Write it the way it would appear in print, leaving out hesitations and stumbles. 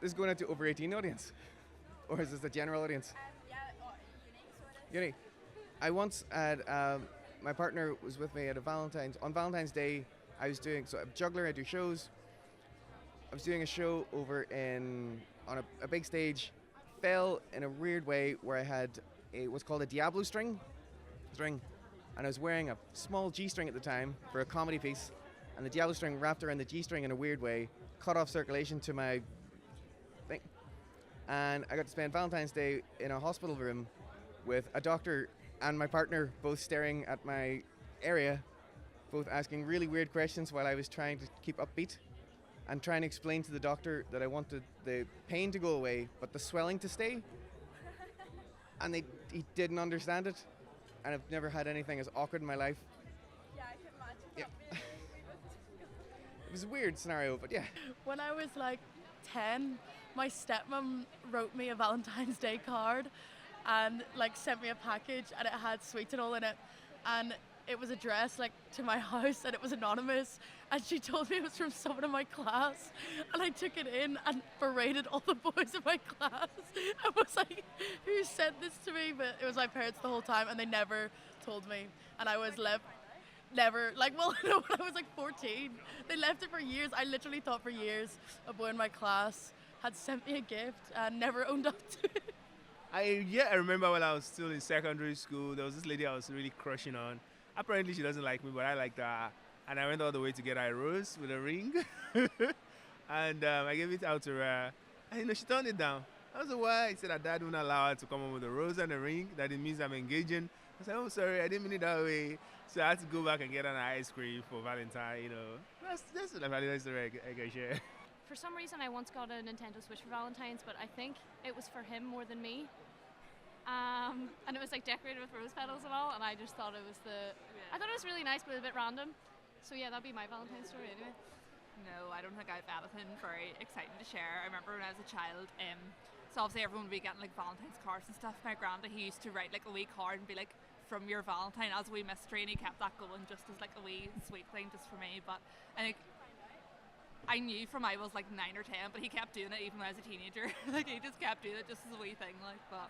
this going out to over 18 audience? Or is this the general audience? Yeah, uni sort of. Uni. I once had, my partner was with me at on Valentine's Day, I was doing, so I'm a juggler, I do shows. I was doing a show on a big stage, fell in a weird way where I had what's called a Diablo string, and I was wearing a small G string at the time for a comedy piece, and the Diablo string wrapped around the G string in a weird way, cut off circulation to my thing, and I got to spend Valentine's Day in a hospital room with a doctor and my partner both staring at my area, both asking really weird questions while I was trying to keep upbeat and trying to explain to the doctor that I wanted the pain to go away but the swelling to stay. And he didn't understand it, and I've never had anything as awkward in my life. Yeah, I can imagine that Yeah. being really weird. It was a weird scenario, but yeah. When I was like 10, my stepmom wrote me a Valentine's Day card and like sent me a package, and it had sweets and all in it, and it was addressed like to my house, and it was anonymous, and she told me it was from someone in my class, and I took it in and berated all the boys in my class. I was like, who sent this to me? But it was my parents the whole time, and they never told me, and I was never, like, well, no, when I was like 14, they left it for years. I literally thought for years a boy in my class had sent me a gift and never owned up to it. I remember when I was still in secondary school, there was this lady I was really crushing on. Apparently she doesn't like me, but I liked her. And I went all the way to get her a rose with a ring. And I gave it out to her. And she turned it down. I was like, why? He said her dad wouldn't allow her to come home with a rose and a ring. That it means I'm engaging. I said, oh, sorry, I didn't mean it that way. So I had to go back and get an ice cream for Valentine, That's the Valentine's story I can share. For some reason, I once got a Nintendo Switch for Valentine's, but I think it was for him more than me. And it was like decorated with rose petals and all, and I just thought it was I thought it was really nice, but a bit random. So yeah, that'd be my Valentine's story anyway. No, I don't think I have anything very exciting to share. I remember when I was a child, so obviously everyone would be getting like Valentine's cards and stuff. My granddad, he used to write like a wee card and be like, from your Valentine, as a wee mystery, and he kept that going just as like a wee sweet thing just for me. But I knew from I was like 9 or 10, but he kept doing it even when I was a teenager. Like he just kept doing it just as a wee thing like that.